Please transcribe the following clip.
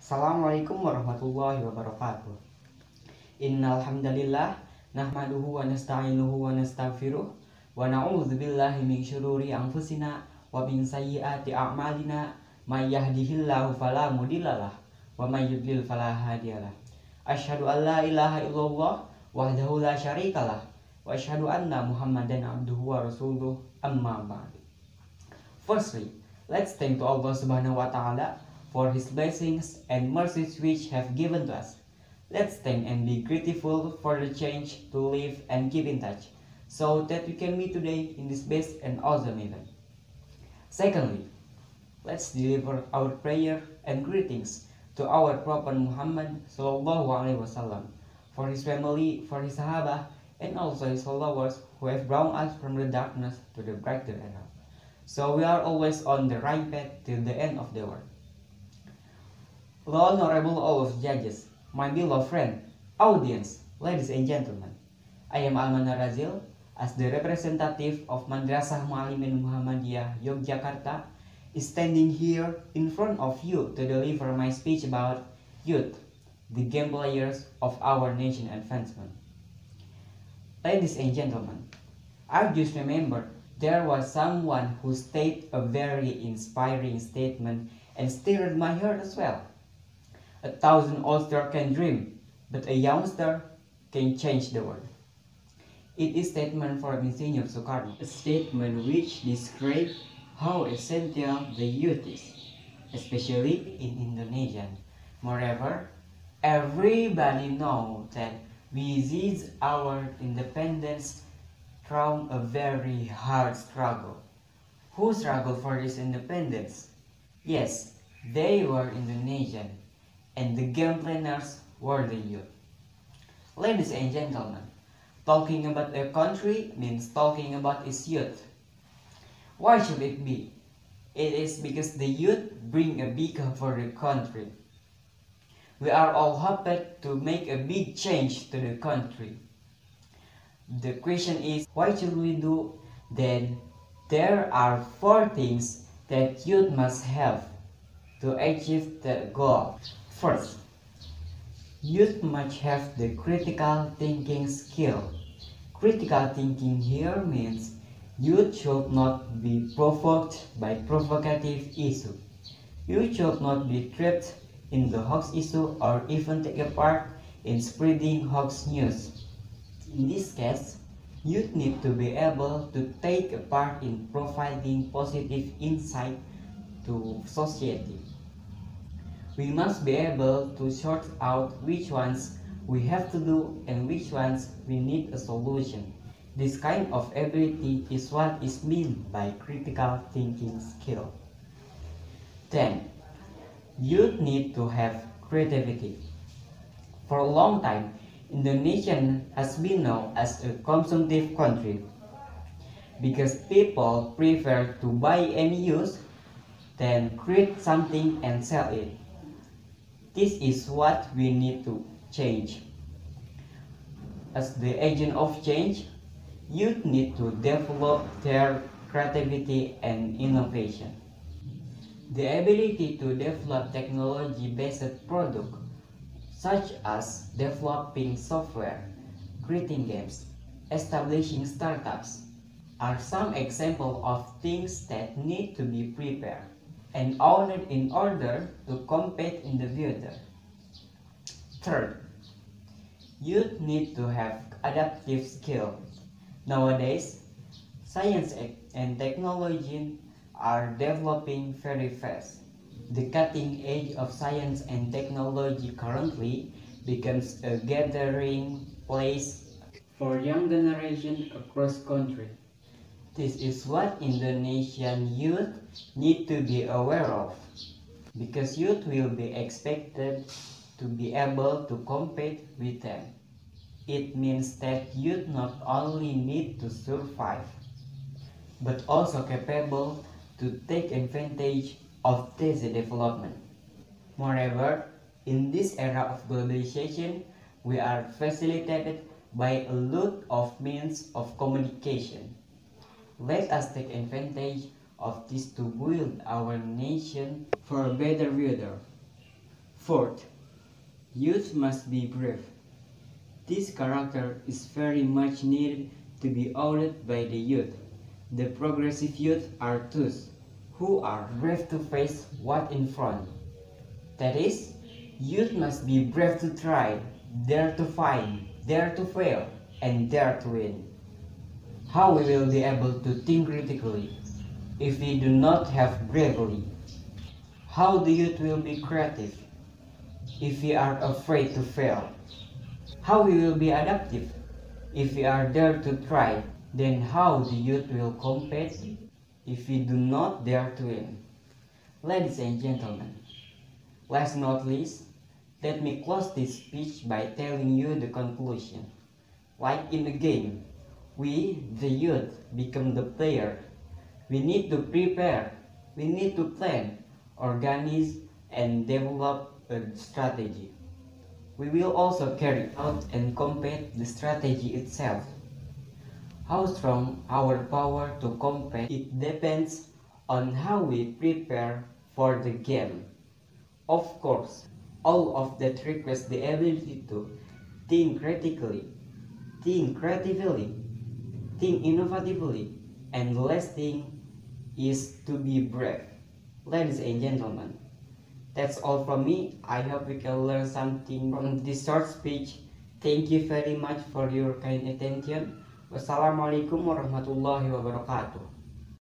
Assalamualaikum warahmatullahi wabarakatuh. Innal hamdalillah nahmaduhu wa nasta'inuhu wa nastaghfiruh wa na'udzu billahi min syururi anfusina wa min sayyiati a'malina may yahdihillahu fala mudhillalah wa may yudlil fala hadiyalah. Asyhadu an la ilaha illallah wahdahu la syarikalah wa asyhadu anna Muhammadan abduhu wa rasuluh amma ba'd. Firstly, let's thank to Allah Subhanahu wa ta'ala for His blessings and mercies which have given to us. Let's thank and be grateful for the change to live and keep in touch, so that we can meet today in this best and awesome event. Secondly, let's deliver our prayer and greetings to our Prophet Muhammad Sallallahu Alaihi Wasallam, for his family, for his Sahaba, and also his followers who have brought us from the darkness to the brighter era. So we are always on the right path till the end of the world. Honorable all of judges, my beloved friend, audience, ladies and gentlemen, I am Alman Razil as the representative of Madrasah Muallimin Muhammadiyah Yogyakarta, is standing here in front of you to deliver my speech about youth, the game players of our nation advancement. Ladies and gentlemen, I just remembered there was someone who stated a very inspiring statement and stirred my heart as well. 1,000 oldsters can dream, but a youngster can change the world. It is a statement from Monsignor Soekarno, a statement which describes how essential the youth is, especially in Indonesia. Moreover, everybody knows that we seized our independence through a very hard struggle. Who struggled for this independence? Yes, they were Indonesian, and the game planners were the youth. Ladies and gentlemen, talking about a country means talking about its youth. Why should it be? It is because the youth bring a big hope for the country. We are all hoping to make a big change to the country. The question is, what should we do? Then there are 4 things that youth must have to achieve the goal. First, youth must have the critical thinking skill. Critical thinking here means youth should not be provoked by provocative issue. You should not be trapped in the hoax issue or even take a part in spreading hoax news. In this case, youth need to be able to take a part in providing positive insight to society. We must be able to sort out which ones we have to do and which ones we need a solution. This kind of ability is what is meant by critical thinking skill. Then, youth need to have creativity. For a long time, Indonesia has been known as a consumptive country because people prefer to buy and use than create something and sell it. This is what we need to change. As the agent of change, youth need to develop their creativity and innovation. The ability to develop technology-based products such as developing software, creating games, establishing startups, are some examples of things that need to be prepared and honored in order to compete in the future. Third, youth need to have adaptive skills. Nowadays, science and technology are developing very fast. The cutting edge of science and technology currently becomes a gathering place for young generation across country. This is what Indonesian youth need to be aware of, because youth will be expected to be able to compete with them. It means that youth not only need to survive, but also capable to take advantage of this development. Moreover, in this era of globalization, we are facilitated by a lot of means of communication. Let us take advantage of this to build our nation for a better future. Fourth, youth must be brave. This character is very much needed to be owned by the youth. The progressive youth are those who are brave to face what in front. That is, youth must be brave to try, dare to find, dare to fail, and dare to win. How we will be able to think critically if we do not have bravery? How the youth will be creative if we are afraid to fail? How we will be adaptive if we are dare to try? Then how the youth will compete if we do not dare to win? Ladies and gentlemen, last not least, let me close this speech by telling you the conclusion. Like in a game, we, the youth, become the player. We need to prepare, we need to plan, organize, and develop a strategy. We will also carry out and compete the strategy itself. How strong our power to compete, it depends on how we prepare for the game. Of course, all of that requires the ability to think critically, think creatively, think innovatively, and the last thing is to be brave. Ladies and gentlemen, that's all from me. I hope we can learn something from this short speech. Thank you very much for your kind attention. Wassalamualaikum warahmatullahi wabarakatuh.